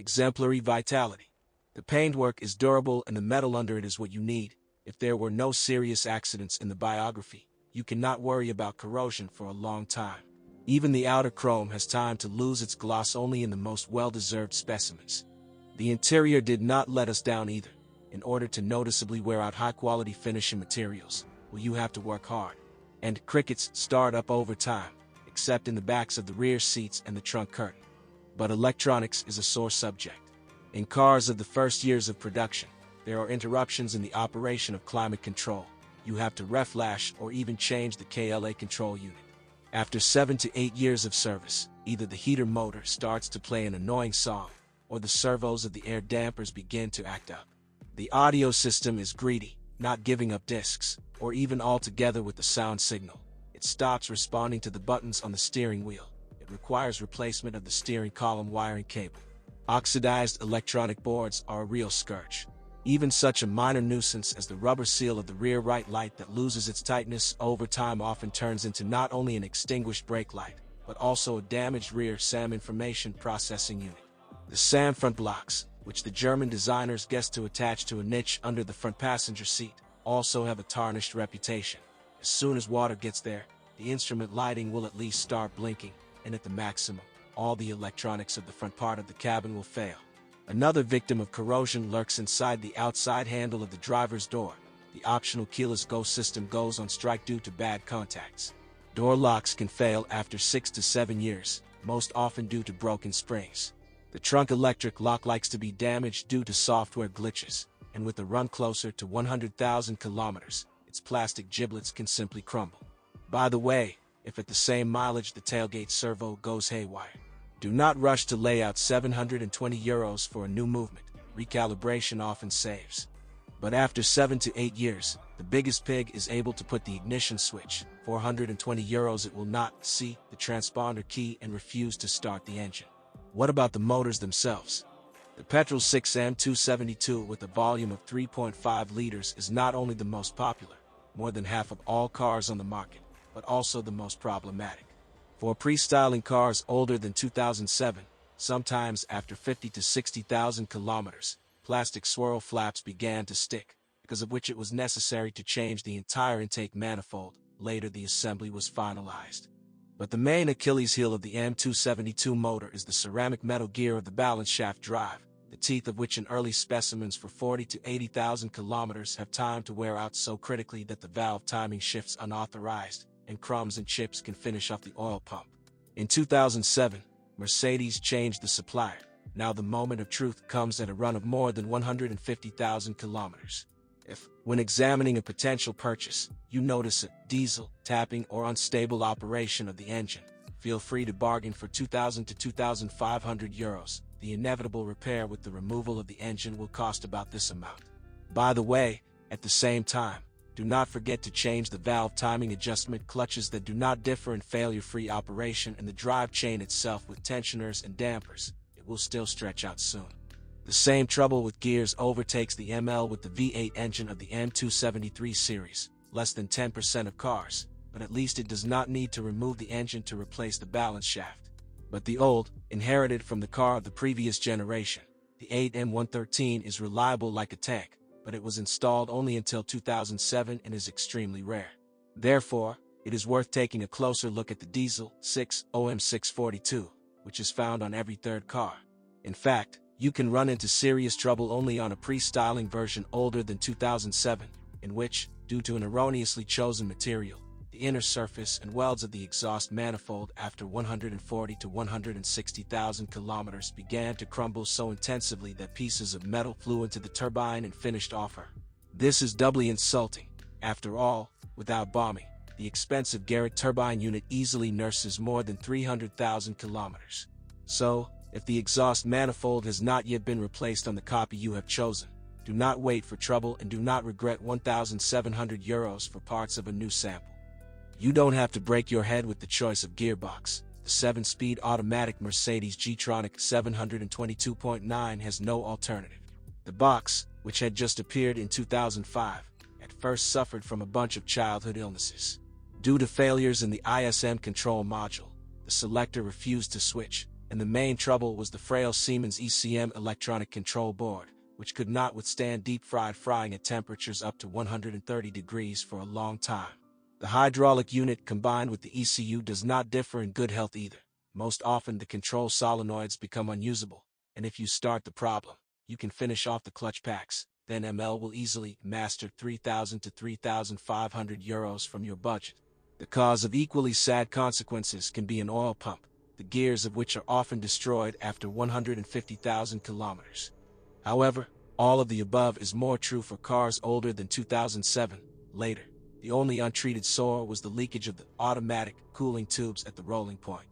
exemplary vitality. The paintwork is durable and the metal under it is what you need. If there were no serious accidents in the biography, you cannot worry about corrosion for a long time. Even the outer chrome has time to lose its gloss only in the most well-deserved specimens. The interior did not let us down either. In order to noticeably wear out high-quality finishing materials, well, you have to work hard. And crickets start up over time, except in the backs of the rear seats and the trunk curtain. But electronics is a sore subject. In cars of the first years of production, there are interruptions in the operation of climate control. You have to reflash or even change the KLA control unit. After 7 to 8 years of service, either the heater motor starts to play an annoying song, or the servos of the air dampers begin to act up. The audio system is greedy, not giving up discs, or even altogether with the sound signal. It stops responding to the buttons on the steering wheel. It requires replacement of the steering column wiring cable. Oxidized electronic boards are a real scourge. Even such a minor nuisance as the rubber seal of the rear right light that loses its tightness over time often turns into not only an extinguished brake light, but also a damaged rear SAM information processing unit. The SAM front blocks, which the German designers guessed to attach to a niche under the front passenger seat, also have a tarnished reputation. As soon as water gets there, the instrument lighting will at least start blinking, and at the maximum, all the electronics of the front part of the cabin will fail. Another victim of corrosion lurks inside the outside handle of the driver's door. The optional keyless go system goes on strike due to bad contacts. Door locks can fail after 6 to 7 years, most often due to broken springs. The trunk electric lock likes to be damaged due to software glitches, and with a run closer to 100,000 kilometers, its plastic giblets can simply crumble. By the way, if at the same mileage the tailgate servo goes haywire, do not rush to lay out €720 for a new movement. Recalibration often saves. But after 7 to 8 years, the biggest pig is able to put the ignition switch. €420 it will not see the transponder key and refuse to start the engine. What about the motors themselves? The petrol 6 M272 with a volume of 3.5 liters is not only the most popular, more than half of all cars on the market, but also the most problematic. For pre-styling cars older than 2007, sometimes after 50 to 60,000 kilometers, plastic swirl flaps began to stick, because of which it was necessary to change the entire intake manifold. Later the assembly was finalized. But the main Achilles heel of the M272 motor is the ceramic metal gear of the balance shaft drive, the teeth of which in early specimens for 40 to 80,000 kilometers have time to wear out so critically that the valve timing shifts unauthorized, and crumbs and chips can finish off the oil pump. In 2007, Mercedes changed the supplier. Now the moment of truth comes at a run of more than 150,000 kilometers. If, when examining a potential purchase, you notice a diesel, tapping, or unstable operation of the engine, feel free to bargain for €2,000 to €2,500. The inevitable repair with the removal of the engine will cost about this amount. By the way, at the same time, do not forget to change the valve timing adjustment clutches that do not differ in failure-free operation and the drive chain itself with tensioners and dampers. It will still stretch out soon. The same trouble with gears overtakes the ML with the V8 engine of the M273 series, less than 10% of cars, but at least it does not need to remove the engine to replace the balance shaft. But the old, inherited from the car of the previous generation, the 8M113 is reliable like a tank, but it was installed only until 2007 and is extremely rare. Therefore, it is worth taking a closer look at the diesel 6OM642, which is found on every third car. In fact, you can run into serious trouble only on a pre-styling version older than 2007, in which, due to an erroneously chosen material, the inner surface and welds of the exhaust manifold after 140 to 160,000 kilometers began to crumble so intensively that pieces of metal flew into the turbine and finished off her. This is doubly insulting. After all, without bombing, the expensive Garrett turbine unit easily nurses more than 300,000 kilometers. So, if the exhaust manifold has not yet been replaced on the copy you have chosen, do not wait for trouble and do not regret €1,700 for parts of a new sample. You don't have to break your head with the choice of gearbox. The 7-speed automatic Mercedes G-Tronic 722.9 has no alternative. The box, which had just appeared in 2005, at first suffered from a bunch of childhood illnesses. Due to failures in the ISM control module, the selector refused to switch, and the main trouble was the frail Siemens ECM electronic control board, which could not withstand deep-fried frying at temperatures up to 130 degrees for a long time. The hydraulic unit combined with the ECU does not differ in good health either. Most often the control solenoids become unusable, and if you start the problem, you can finish off the clutch packs. Then ML will easily master 3,000 to 3,500 euros from your budget. The cause of equally sad consequences can be an oil pump, the gears of which are often destroyed after 150,000 kilometers. However, all of the above is more true for cars older than 2007. Later, the only untreated sore was the leakage of the automatic cooling tubes at the rolling point.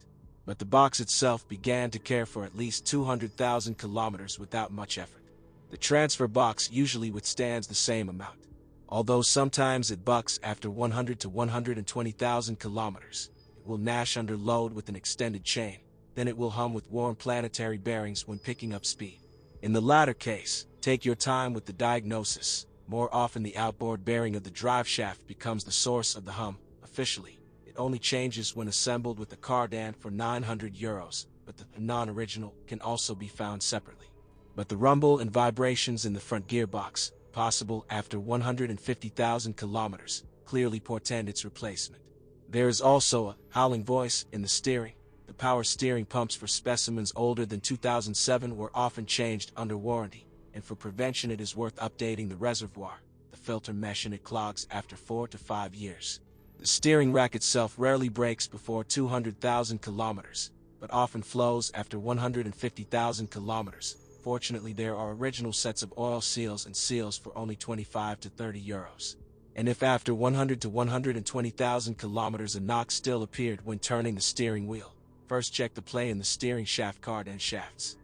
But the box itself began to care for at least 200,000 kilometers without much effort. The transfer box usually withstands the same amount, although sometimes it bucks after 100 to 120,000 kilometers. It will gnash under load with an extended chain, then it will hum with warm planetary bearings when picking up speed. In the latter case, take your time with the diagnosis. More often the outboard bearing of the drive shaft becomes the source of the hum. Officially, it only changes when assembled with the cardan for 900 euros, but the non-original can also be found separately. But the rumble and vibrations in the front gearbox, possible after 150,000 kilometers, clearly portend its replacement. There is also a howling voice in the steering. The power steering pumps for specimens older than 2007 were often changed under warranty, and for prevention it is worth updating the reservoir, the filter mesh, and it clogs after 4 to 5 years. The steering rack itself rarely breaks before 200,000 kilometers, but often flows after 150,000 kilometers. Fortunately, there are original sets of oil seals and seals for only 25 to 30 euros. And if after 100 to 120,000 kilometers a knock still appeared when turning the steering wheel, first check the play in the steering shaft cardan shafts.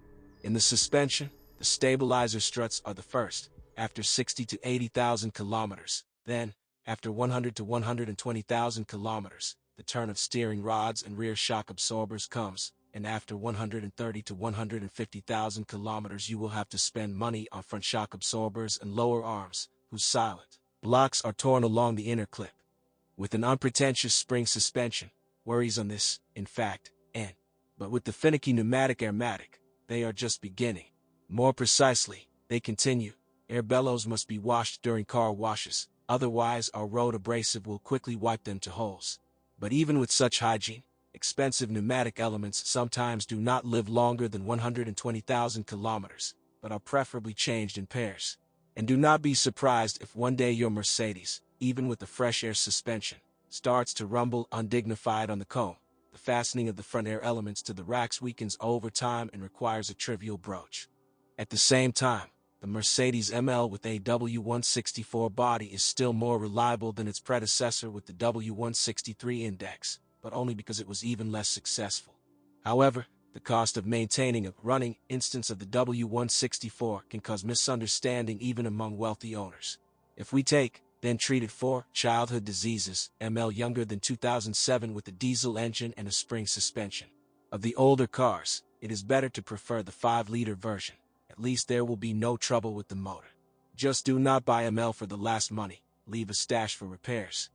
In the suspension, the stabilizer struts are the first, after 60 to 80,000 kilometers. Then, after 100 to 120,000 kilometers, the turn of steering rods and rear shock absorbers comes, and after 130 to 150,000 kilometers you will have to spend money on front shock absorbers and lower arms, whose silent blocks are torn along the inner clip. With an unpretentious spring suspension, worries on this, in fact, end. But with the finicky pneumatic airmatic, they are just beginning. More precisely, they continue. Air bellows must be washed during car washes, otherwise our road abrasive will quickly wipe them to holes. But even with such hygiene, expensive pneumatic elements sometimes do not live longer than 120,000 kilometers, but are preferably changed in pairs. And do not be surprised if one day your Mercedes, even with the fresh air suspension, starts to rumble undignified on the comb. The fastening of the front air elements to the racks weakens over time and requires a trivial broach. At the same time, the Mercedes ML with a W164 body is still more reliable than its predecessor with the W163 index, but only because it was even less successful. However, the cost of maintaining a running instance of the W164 can cause misunderstanding even among wealthy owners. If we take, then treated for childhood diseases, ML younger than 2007 with a diesel engine and a spring suspension. Of the older cars, it is better to prefer the 5-liter version. At least there will be no trouble with the motor. Just do not buy ML for the last money, leave a stash for repairs.